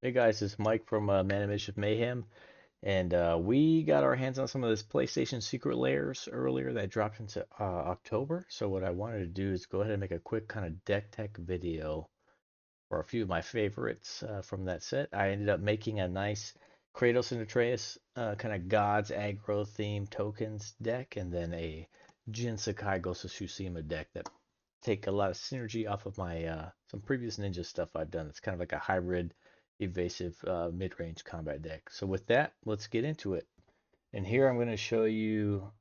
Hey guys, it's Mike from Manimation Mayhem, and we got our hands on some of this PlayStation Secret Layers earlier that dropped into October. So what I wanted to do is go ahead and make a quick kind of deck tech video for a few of my favorites from that set. I ended up making a nice Kratos and Atreus kind of gods aggro themed tokens deck, and then a Jin Sakai Ghost of Tsushima deck that take a lot of synergy off of my some previous ninja stuff I've done. It's kind of like a hybrid evasive mid-range combat deck. So with that, let's get into it. And here I'm going to show you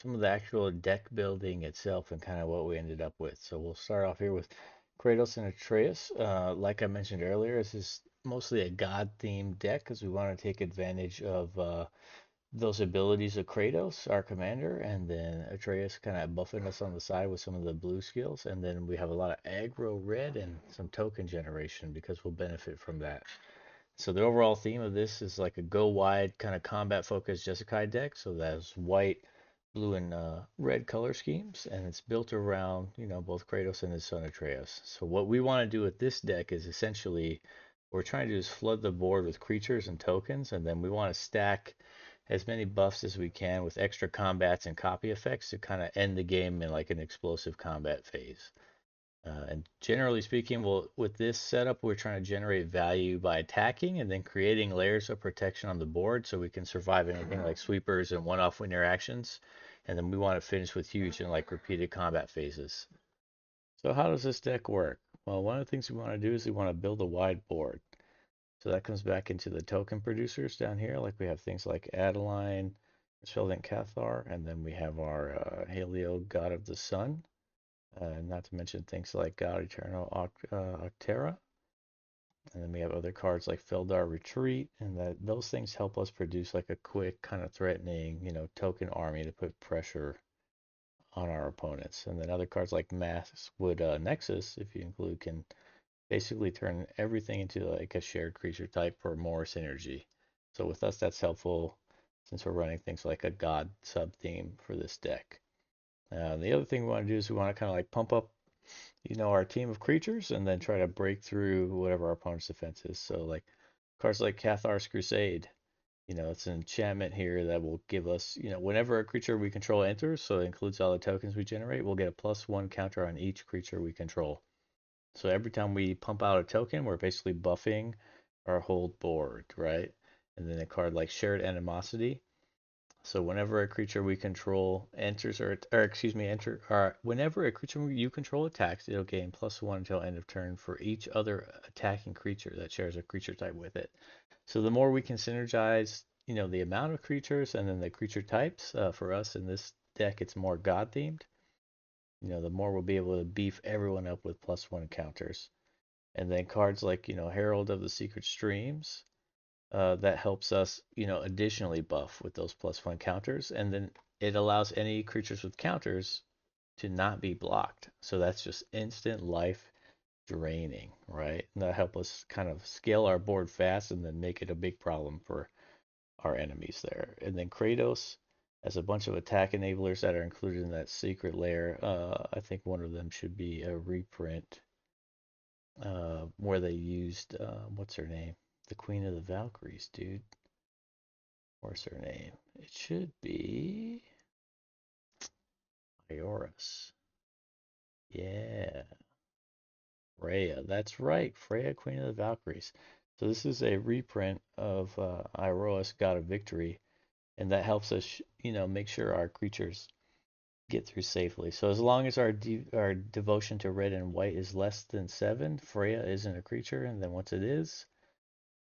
some of the actual deck building itself and kind of what we ended up with. So we'll start off here with Kratos and Atreus. Like I mentioned earlier, this is mostly a god-themed deck because we want to take advantage of those abilities of Kratos, our commander, and then Atreus kind of buffing us on the side with some of the blue skills. And then we have a lot of aggro red and some token generation because we'll benefit from that. So the overall theme of this is like a go wide kind of combat focused Jeskai deck. So that's white, blue, and red color schemes, and it's built around both Kratos and his son Atreus. So what we want to do with this deck is essentially what we're trying to do is flood the board with creatures and tokens, and then we want to stack as many buffs as we can with extra combats and copy effects to kind of end the game in like an explosive combat phase. And generally speaking, with this setup, we're trying to generate value by attacking and then creating layers of protection on the board so we can survive anything like sweepers and one-off interactions. And then we want to finish with huge and like repeated combat phases. So how does this deck work? Well, one of the things we want to do is we want to build a wide board. So that comes back into the token producers down here. Like we have things like Adeline, Sheldon Cathar, and then we have our Halio, God of the Sun. Not to mention things like God Eternal Octera. And then we have other cards like Feldar Retreat, and that those things help us produce like a quick, kind of threatening, token army to put pressure on our opponents. And then other cards like Maskwood Nexus, if you include, can basically turn everything into like a shared creature type for more synergy. So with us, that's helpful since we're running things like a God sub theme for this deck. The other thing we want to do is we want to kind of like pump up, our team of creatures and then try to break through whatever our opponent's defense is. So like cards like Cathar's Crusade, it's an enchantment here that will give us, whenever a creature we control enters, so it includes all the tokens we generate, we'll get a +1 counter on each creature we control. So every time we pump out a token, we're basically buffing our whole board, right? And then a card like Shared Animosity. So whenever a creature we control enters or excuse me, whenever a creature you control attacks, it'll gain +1 until end of turn for each other attacking creature that shares a creature type with it. So the more we can synergize, the amount of creatures and then the creature types, for us in this deck, it's more god themed. The more we'll be able to beef everyone up with +1 counters. And then cards like, Herald of the Secret Streams, that helps us, additionally buff with those +1 counters. And then it allows any creatures with counters to not be blocked. So that's just instant life draining, right? And that help us kind of scale our board fast and then make it a big problem for our enemies there. And then Kratos has a bunch of attack enablers that are included in that secret layer. I think one of them should be a reprint where they used what's her name? The Queen of the Valkyries, dude. What's her name? It should be Ioris. Yeah, Freya. That's right, Freya, Queen of the Valkyries. So this is a reprint of Ioris, God of Victory, and that helps us, make sure our creatures get through safely. So as long as our devotion to red and white is less than 7, Freya isn't a creature, and then once it is,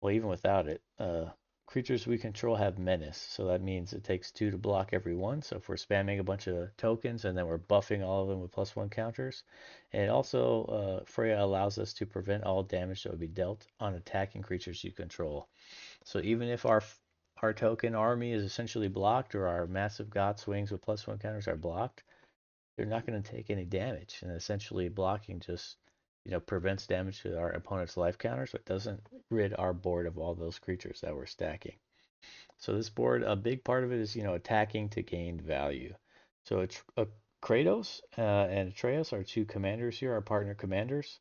well, even without it, creatures we control have menace. So that means it takes 2 to block every one. So if we're spamming a bunch of tokens and then we're buffing all of them with +1 counters. And also, Freya allows us to prevent all damage that would be dealt on attacking creatures you control. So even if our token army is essentially blocked or our massive god swings with +1 counters are blocked, they're not going to take any damage. And essentially blocking just, prevents damage to our opponent's life counter, so it doesn't rid our board of all those creatures that we're stacking. So this board, a big part of it is, attacking to gain value. So it's Kratos and Atreus, our two commanders here, our partner commanders.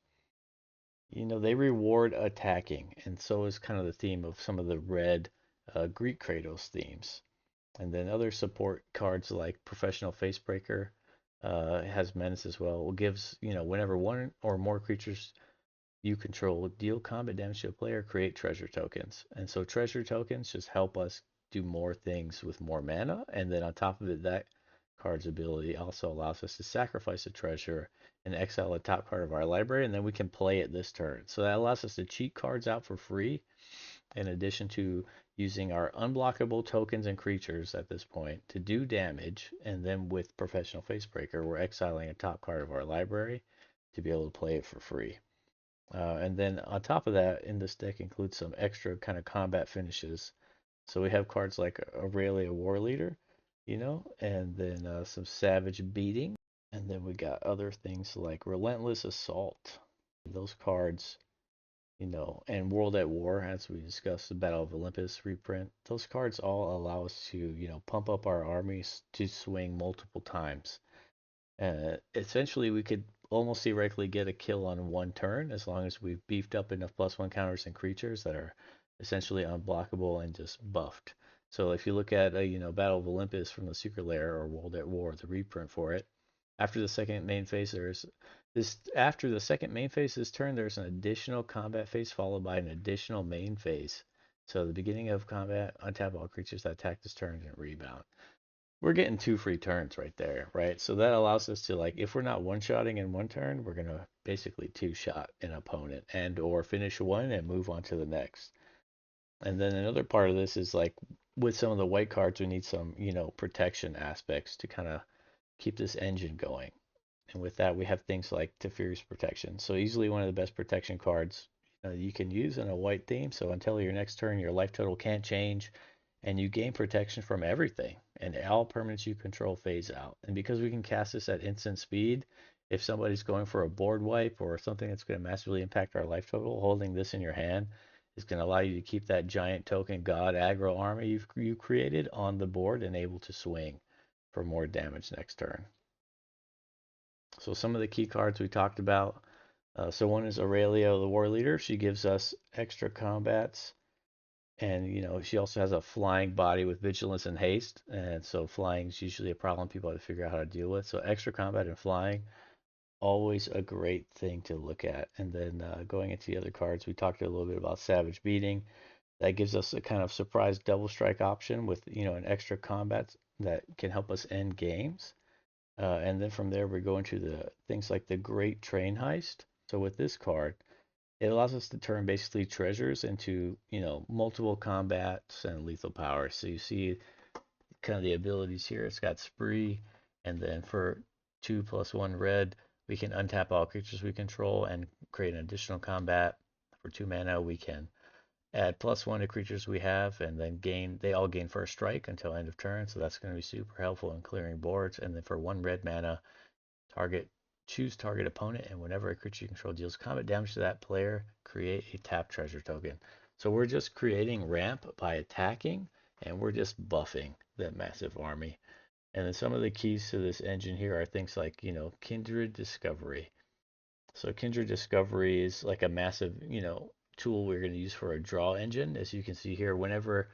They reward attacking, and so is kind of the theme of some of the red Greek Kratos themes. And then other support cards like Professional Facebreaker has Menace as well. It gives, whenever one or more creatures you control deal combat damage to a player, create treasure tokens. And so treasure tokens just help us do more things with more mana. And then on top of it, that card's ability also allows us to sacrifice a treasure and exile a top card of our library, and then we can play it this turn. So that allows us to cheat cards out for free, in addition to using our unblockable tokens and creatures at this point to do damage. And then with Professional Facebreaker, we're exiling a top card of our library to be able to play it for free. And then on top of that, in this deck includes some extra kind of combat finishes. So we have cards like Aurelia War Leader, and then some Savage Beating. And then we got other things like Relentless Assault. Those cards, and World at War, as we discussed, the Battle of Olympus reprint. Those cards all allow us to, pump up our armies to swing multiple times. Essentially, we could almost theoretically get a kill on one turn as long as we've beefed up enough +1 counters and creatures that are essentially unblockable and just buffed. So if you look at Battle of Olympus from the Secret Lair or World at War, the reprint for it, after the second main phase, after the second main phase this turn, there's an additional combat phase followed by an additional main phase. So the beginning of combat, untap all creatures that attack this turn and rebound. We're getting 2 free turns right there, right? So that allows us to, like, if we're not one-shotting in one turn, we're gonna basically two-shot an opponent and or finish one and move on to the next. And then another part of this is like with some of the white cards, we need some, protection aspects to kind of keep this engine going. And with that, we have things like Teferi's Protection. So easily one of the best protection cards you can use in a white theme. So until your next turn, your life total can't change, and you gain protection from everything. And all permanents you control phase out. And because we can cast this at instant speed, if somebody's going for a board wipe or something that's going to massively impact our life total, holding this in your hand is going to allow you to keep that giant token god aggro army you created on the board and able to swing for more damage next turn. So some of the key cards we talked about. So one is Aurelia, the War Leader. She gives us extra combats, and she also has a flying body with vigilance and haste. And so flying is usually a problem people have to figure out how to deal with. So extra combat and flying, always a great thing to look at. And then going into the other cards, we talked a little bit about Savage Beating. That gives us a kind of surprise double strike option with an extra combat that can help us end games. And then from there, we go into the things like the Great Train Heist. So with this card, it allows us to turn basically treasures into, multiple combats and lethal power. So you see kind of the abilities here. It's got Spree, and then for 2+1 red, we can untap all creatures we control and create an additional combat. For 2 mana, we can add +1 to creatures we have, and then they all gain first strike until end of turn. So that's going to be super helpful in clearing boards. And then for 1 red mana, choose target opponent, and whenever a creature you control deals combat damage to that player, create a tap treasure token. So we're just creating ramp by attacking, and we're just buffing that massive army. And then some of the keys to this engine here are things like, Kindred Discovery. So Kindred Discovery is like a massive, tool we're going to use for a draw engine. As you can see here, whenever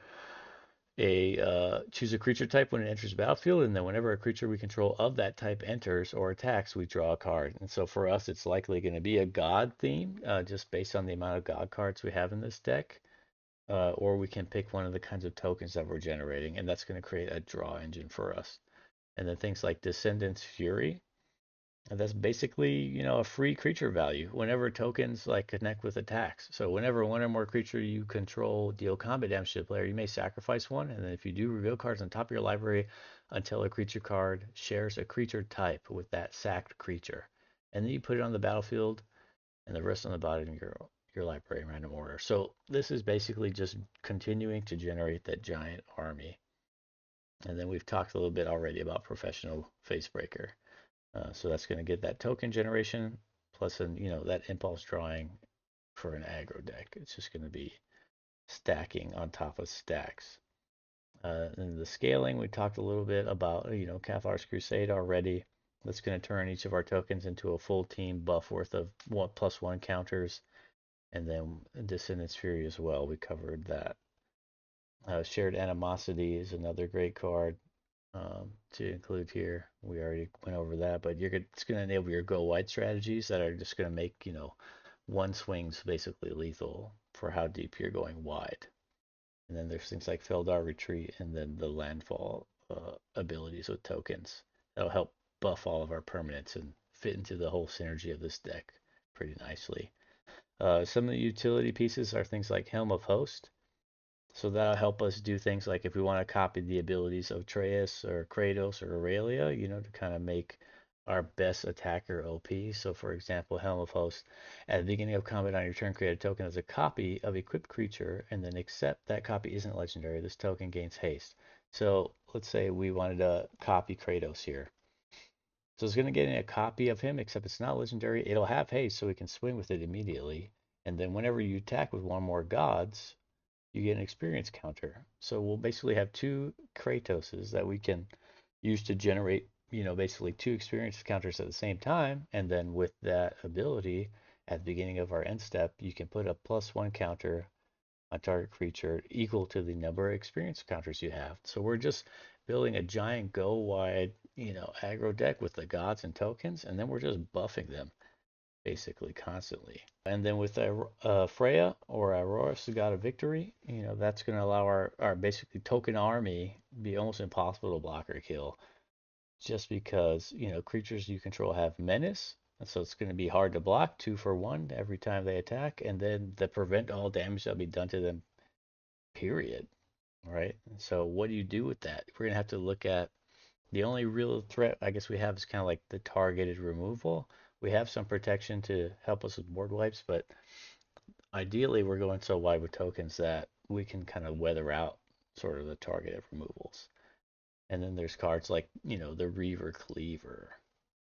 choose a creature type when it enters the battlefield, and then whenever a creature we control of that type enters or attacks, we draw a card. And so for us, it's likely going to be a god theme, just based on the amount of god cards we have in this deck. Or we can pick one of the kinds of tokens that we're generating, and that's going to create a draw engine for us. And then things like Descendant's Fury. And that's basically, a free creature value whenever tokens like connect with attacks. So whenever one or more creature you control deal combat damage to the player, you may sacrifice one, and then if you do, reveal cards on top of your library until a creature card shares a creature type with that sacked creature. And then you put it on the battlefield and the rest on the bottom of your library in random order. So this is basically just continuing to generate that giant army. And then we've talked a little bit already about Professional Facebreaker. So that's going to get that token generation plus that impulse drawing for an aggro deck. It's just going to be stacking on top of stacks. And the scaling, we talked a little bit about, Cathar's Crusade already. That's going to turn each of our tokens into a full team buff worth of +1 counters. And then Dissonance Fury as well. We covered that. Shared Animosity is another great card to include here. We already went over that, but it's going to enable your go wide strategies that are just going to make, one swing's basically lethal for how deep you're going wide. And then there's things like Feldar Retreat and then the landfall abilities with tokens. That'll help buff all of our permanents and fit into the whole synergy of this deck pretty nicely. Some of the utility pieces are things like Helm of Host. So that'll help us do things like if we want to copy the abilities of Atreus or Kratos or Aurelia, to kind of make our best attacker OP. So for example, Helm of Host, at the beginning of combat on your turn, create a token as a copy of equipped creature, and then except that copy isn't legendary, this token gains haste. So let's say we wanted to copy Kratos here. So it's going to get a copy of him, except it's not legendary. It'll have haste, so we can swing with it immediately. And then whenever you attack with one more gods, you get an experience counter. So we'll basically have two Kratoses that we can use to generate, basically two experience counters at the same time. And then with that ability, at the beginning of our end step, you can put a +1 counter on target creature equal to the number of experience counters you have. So we're just building a giant go wide, aggro deck with the gods and tokens, and then we're just buffing them basically constantly. And then with Freya or Auroras, the god of victory, that's going to allow our basically token army be almost impossible to block or kill just because, creatures you control have menace. And so it's going to be hard to block 2 for 1 every time they attack. And then the prevent all damage that'll be done to them, period. Right? And so what do you do with that? We're going to have to look at the only real threat I guess we have is kind of like the targeted removal. We have some protection to help us with board wipes, but ideally we're going so wide with tokens that we can kind of weather out sort of the targeted removals. And then there's cards like, the Reaver Cleaver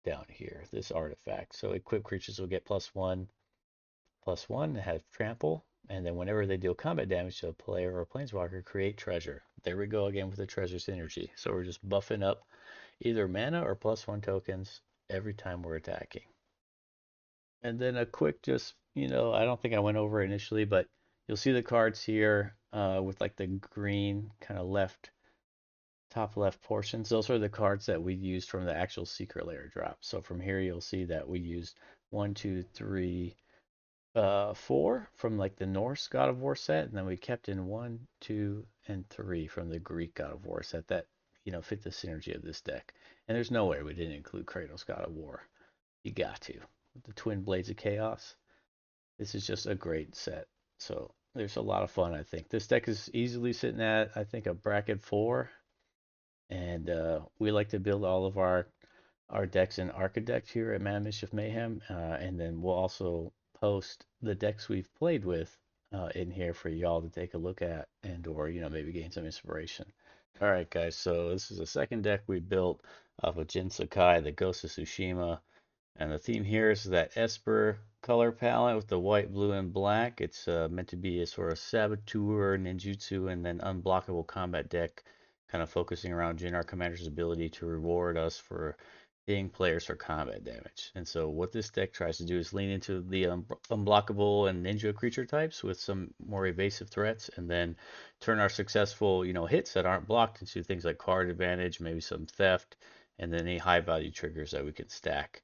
down here, this artifact. So equipped creatures will get +1/+1, have trample, and then whenever they deal combat damage to a player or a planeswalker, create treasure. There we go again with the treasure synergy. So we're just buffing up either mana or +1 tokens every time we're attacking. And then a quick just, I don't think I went over initially, but you'll see the cards here with like the green kind of top left portions. Those are the cards that we used from the actual secret layer drop. So from here you'll see that we used 1, 2, 3, 4 from like the Norse God of War set, and then we kept in 1, 2, and 3 from the Greek God of War set that fit the synergy of this deck. And there's no way we didn't include Kratos God of War. You got to. With the Twin Blades of Chaos, this is just a great set. So there's a lot of fun, I think. This deck is easily sitting at, I think, a bracket 4. And we like to build all of our decks in Archidect here at Man Mischief Mayhem. And then we'll also post the decks we've played with in here for y'all to take a look at and or maybe gain some inspiration. All right, guys. So this is the second deck we built off of Jin Sakai, the Ghost of Tsushima. And the theme here is that Esper color palette with the white, blue, and black. It's meant to be a sort of saboteur, ninjutsu, and then unblockable combat deck, kind of focusing around Jin, our commander's ability to reward us for hitting players for combat damage. And so what this deck tries to do is lean into the unblockable and ninja creature types with some more evasive threats, and then turn our successful, hits that aren't blocked into things like card advantage, maybe some theft, and then any high value triggers that we can stack.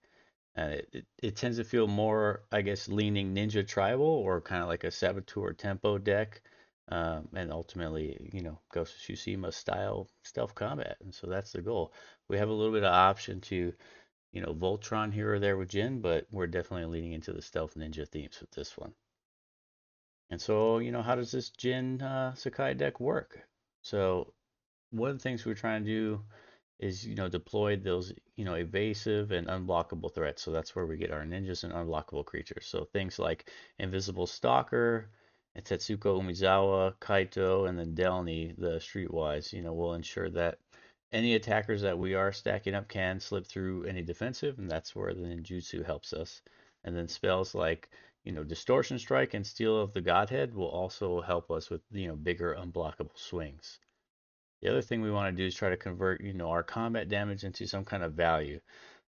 And it tends to feel more, I guess, leaning Ninja Tribal or kind of like a Saboteur Tempo deck. And ultimately, Ghost of Tsushima style stealth combat. And so that's the goal. We have a little bit of option to, Voltron here or there with Jin, but we're definitely leaning into the stealth ninja themes with this one. And so, how does this Jin Sakai deck work? So one of the things we're trying to do is deploy those evasive and unblockable threats. So that's where we get our ninjas and unblockable creatures. So things like Invisible Stalker and Tetsuko Umizawa, Kaito, and then Delny, the Streetwise, will ensure that any attackers that we are stacking up can slip through any defensive, and that's where the ninjutsu helps us. And then spells like Distortion Strike and Steel of the Godhead will also help us with bigger unblockable swings. The other thing we want to do is try to convert, our combat damage into some kind of value.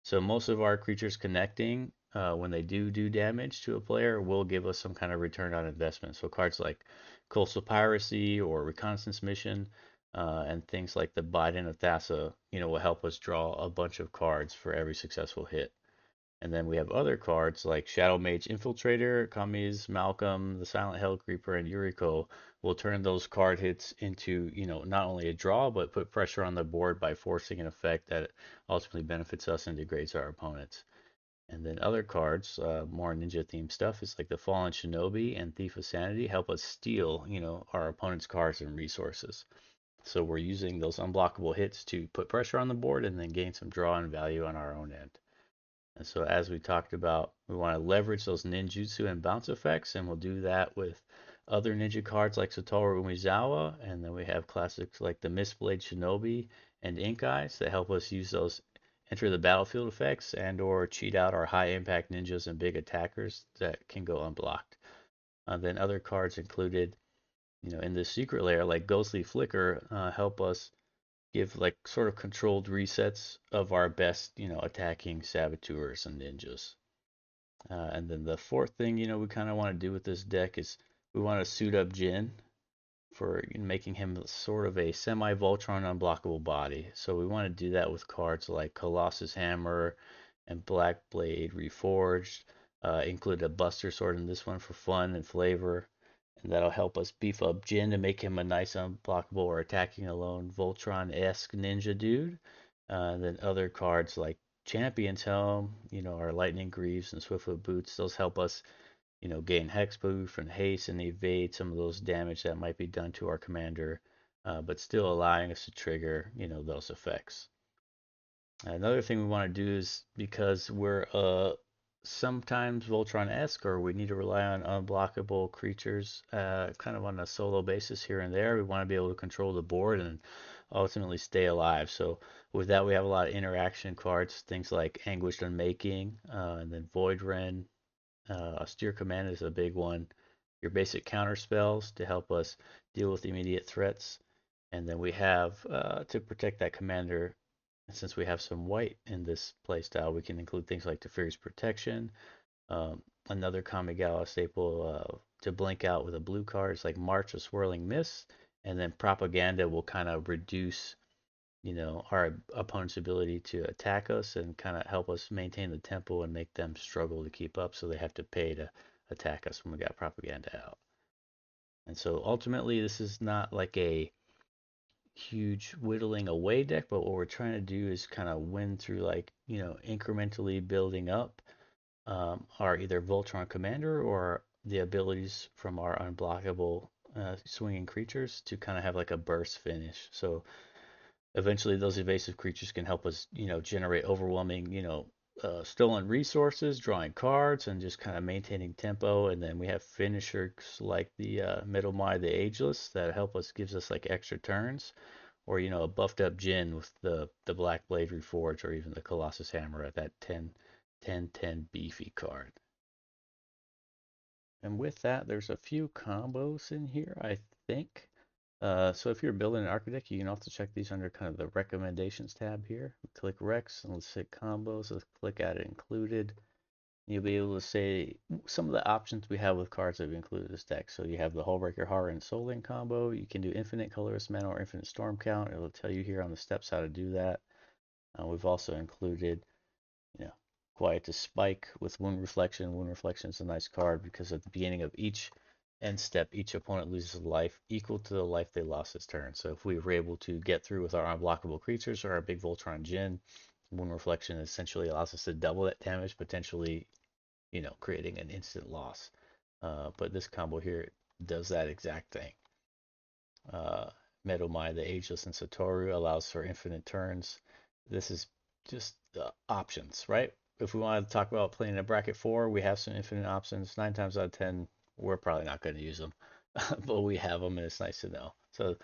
So most of our creatures connecting when they do damage to a player, will give us some kind of return on investment. So cards like Coastal Piracy or Reconnaissance Mission, and things like the Biden of Thassa, will help us draw a bunch of cards for every successful hit. And then we have other cards like Shadow Mage Infiltrator, Kami's Malcolm, the Silent Hell Creeper, and Yuriko will turn those card hits into, not only a draw, but put pressure on the board by forcing an effect that ultimately benefits us and degrades our opponents. And then other cards, more ninja themed stuff, is like the Fallen Shinobi and Thief of Sanity help us steal, our opponent's cards and resources. So we're using those unblockable hits to put pressure on the board and then gain some draw and value on our own end. And so, as we talked about, we want to leverage those ninjutsu and bounce effects, and we'll do that with other ninja cards like Satoru Umezawa, and then we have classics like the Mistblade Shinobi and Ink Eyes that help us use those enter the battlefield effects and or cheat out our high impact ninjas and big attackers that can go unblocked. Then other cards included, in the secret layer like Ghostly Flicker, help us give like sort of controlled resets of our best, attacking saboteurs and ninjas. And then the fourth thing, we kind of want to do with this deck is we want to suit up Jin for making him sort of a semi-Voltron unblockable body. So we want to do that with cards like Colossus Hammer and Black Blade Reforged. Include a Buster Sword in this one for fun and flavor. And that'll help us beef up Jin to make him a nice unblockable or attacking alone Voltron-esque ninja dude. And then other cards like Champion's Helm, our Lightning Greaves and Swiftfoot Boots, those help us, gain hexproof and haste and evade some of those damage that might be done to our commander, but still allowing us to trigger, those effects. Another thing we want to do is because we're sometimes Voltron-esque or we need to rely on unblockable creatures kind of on a solo basis here and there. We want to be able to control the board and ultimately stay alive. So with that, we have a lot of interaction cards, things like Anguished Unmaking, and then Void Ren. Austere Command is a big one. Your basic counter spells to help us deal with immediate threats. And then we have, to protect that commander, since we have some white in this playstyle, we can include things like Teferi's Protection. Another Kamigawa staple to blink out with a blue card is like March of Swirling Mist. And then Propaganda will kind of reduce, our opponent's ability to attack us and kind of help us maintain the tempo and make them struggle to keep up. So they have to pay to attack us when we got Propaganda out. And so ultimately, this is not like a huge whittling away deck, but what we're trying to do is kind of win through like, incrementally building up our either Voltron Commander or the abilities from our unblockable swinging creatures to kind of have like a burst finish. So eventually those evasive creatures can help us, generate overwhelming, stolen resources, drawing cards, and just kind of maintaining tempo. And then we have finishers like the Middlemai the Ageless that help us, gives us like extra turns, or a buffed up Jin with the Black Blade Reforged, or even the Colossus Hammer at that 10 beefy card. And with that, there's a few combos in here, I think. So if you're building an architect, you can also check these under kind of the recommendations tab here. Click Recs and let's hit combos. Let's click Add Included. You'll be able to say some of the options we have with cards that we included in this deck. So you have the Hullbreaker Horror and Soul Link combo. You can do Infinite Colorless Mana or Infinite Storm Count. It'll tell you here on the steps how to do that. We've also included, you know, Quiet to Spike with Wound Reflection. Wound Reflection is a nice card because at the beginning of each end step, each opponent loses a life equal to the life they lost this turn. So if we were able to get through with our unblockable creatures or our big Voltron Jin, Wound Reflection essentially allows us to double that damage, potentially, creating an instant loss. But this combo here does that exact thing. Uh, Medomai, the Ageless, and Satoru allows for infinite turns. This is just options, right? If we want to talk about playing a bracket 4, we have some infinite options. 9 times out of 10, we're probably not going to use them, but we have them, and it's nice to know. So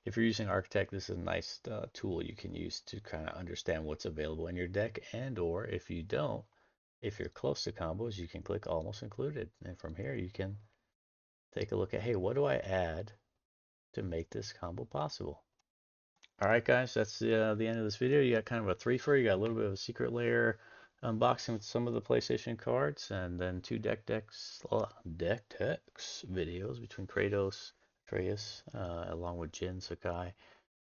if you're using Architect, this is a nice tool you can use to kind of understand what's available in your deck, and or if you don't, if you're close to combos, you can click Almost Included, and from here you can take a look at, hey, what do I add to make this combo possible? All right, guys, that's the end of this video. You got kind of a threefer. You got a little bit of a secret layer unboxing with some of the PlayStation cards, and then two deck techs videos between Kratos, Atreus, along with Jin Sakai.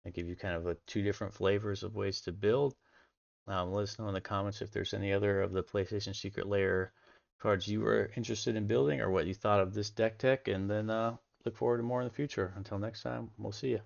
I give you kind of two different flavors of ways to build. Let us know in the comments if there's any other of the PlayStation Secret Lair cards you were interested in building or what you thought of this deck tech, and then look forward to more in the future. Until next time, we'll see you.